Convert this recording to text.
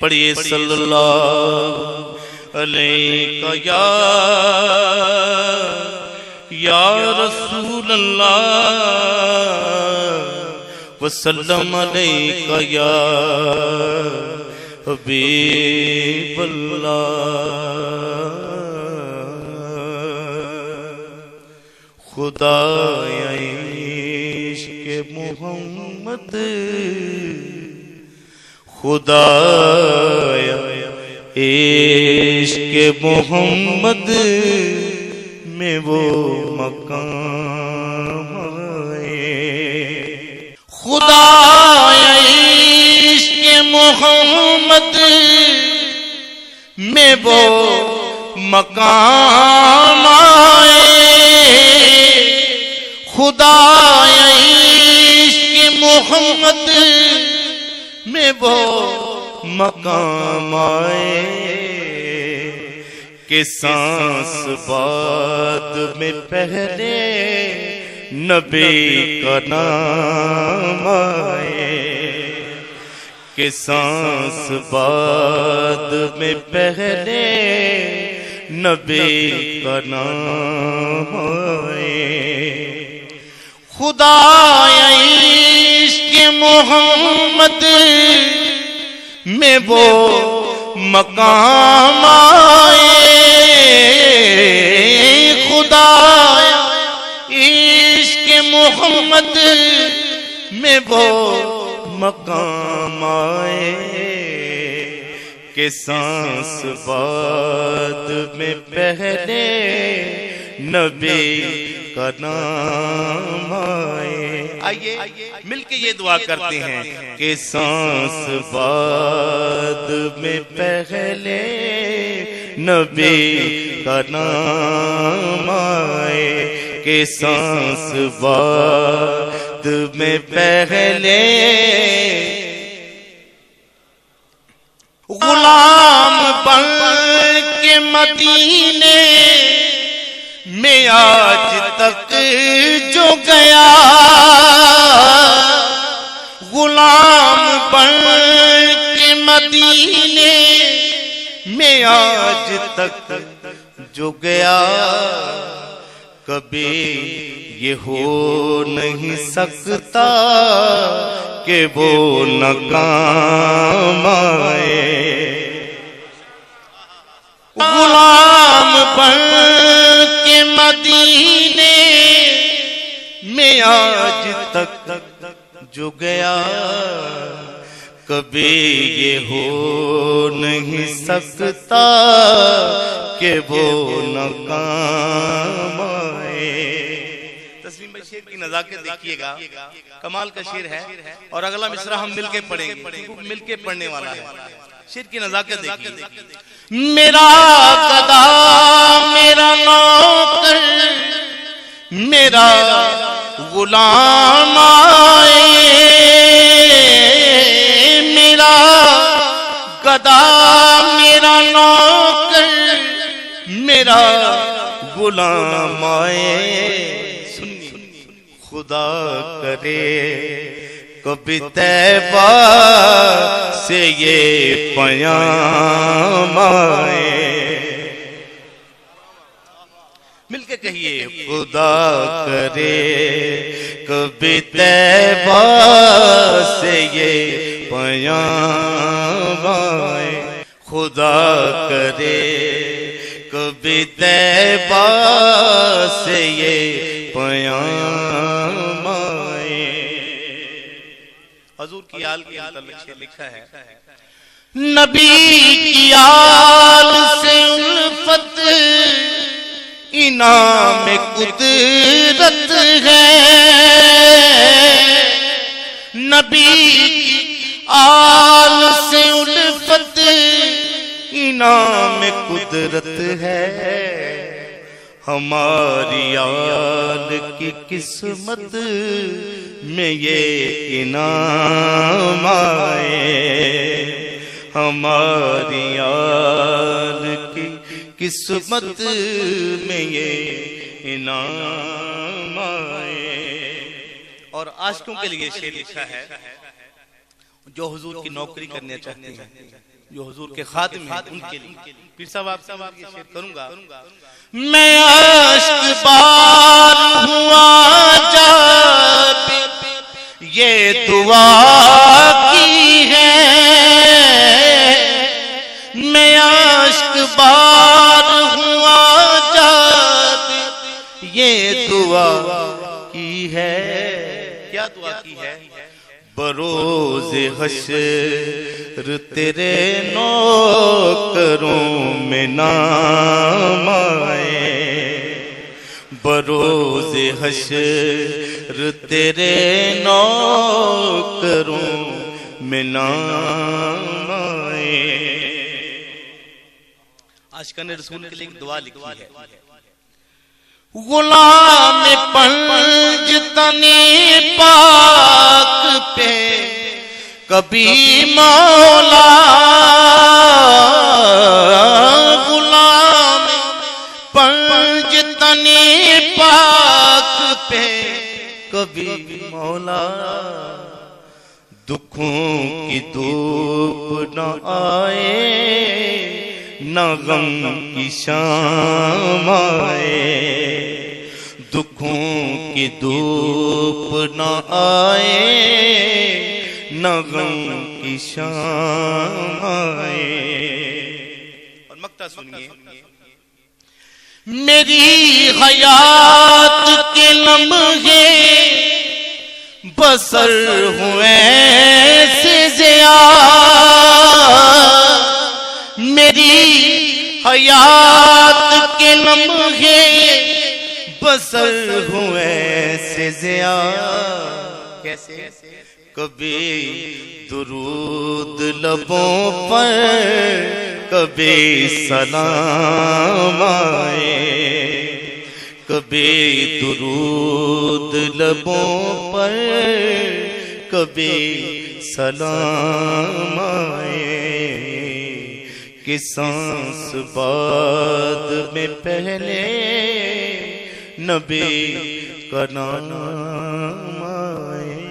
پڑھیے صلی اللہ علیہ یا رسول اللہ وسلم علیہ یا حبیب اللہ خدا عشق محمد خدا عشق محمد میں وہ مقام ہے خدا عشق محمد میں وہ مقام آئے خدا عشق محمد میں وہ مقام آئے کہ سانس بعد میں پہلے نبی کا نام آئے کہ سانس بعد میں پہلے نبی کا نام آئے خدا عشق محمد میں وہ مقام آئے خدا عشق محمد میں وہ مقام آئے کہ سانس بعد میں پہلے نبی کا نام آئے آئیے مل کے یہ دعا کرتے ہیں کہ سانس بعد میں پہلے نبی کا نام آئے کہ سانس بعد میں پہلے غلام بن کے مدینے میں آج تک جو گیا غلام بن کے مدینے میں آج تک جو گیا کبھی یہ ہو نہیں سکتا کہ وہ ناکام آئے غلام بن کے مدینے میں آج تک جو گیا کبھی یہ ہو نہیں سکتا کہ وہ ناکام آئے تسلیم بھائی شعر کی نزاکت دیکھیے گا کمال کا شعر ہے اور اگلا مصرع ہم مل کے پڑھیں گے مل کے پڑھنے والا ہے شعر کی نزاکت دیکھیے میرا گدا میرا نوکر میرا غلام آئے میرا گدا میرا نوکر میرا غلام آئے خدا کرے کبھی طیبہ سے یہ پیام آئے مل کے کہیے خدا کرے کبھی طیبہ سے یہ پیام آئے خدا کرے کبھی طیبہ سے یہ پیام آئے حضور کی آل کے متعلق لکھا ہے نبی کی آل سے الفت انعام قدرت ہے نبی کی آل سے الفت انعام قدرت ہے ہماری آل کی قسمت میں یہ انعام آئے ہماری آل کی قسمت میں یہ انعام آئے اور عاشقوں کے لیے شعر لکھا ہے جو حضور کی نوکری کرنے چاہتے ہیں جو حضور کے خادم ہیں ان کے لیے. پیر صاحب آپ یہ شعر کروں گا. میں عشق بار ہوا جب یہ دعا کی ہے، میں عشق بار ہوا جب یہ دعا کی ہے. کیا دعا کی ہے؟ بروز حشر تیرے نوکروں میں نام آئے، بروز حشر تیرے نوکروں میں نام آئے. عاشقان رسول کے لیے ایک دعا لکھی ہے. غلام پنجتنی پاک پہ کبھی مولا، غلام پنجتنی پاک پہ کبھی مولا، دکھوں کی دھوپ نہ آئے نہ غم کی شام آئے، دکھوں کی دھوپ نہ آئے نہ غم کی شام آئے. اور مقطع سنیے. میری حیات کے لمحے بسر ہوئے سے زیاد، میری حیات کے لمحے بسر ہوئے سے زیاد. کیسے؟ کبھی درود لبوں پر کبھی سلام آئے، کبھی درود لبوں پر کبھی سلام آئے، کہ سانس بعد میں پہلے نبی کا نام آئے.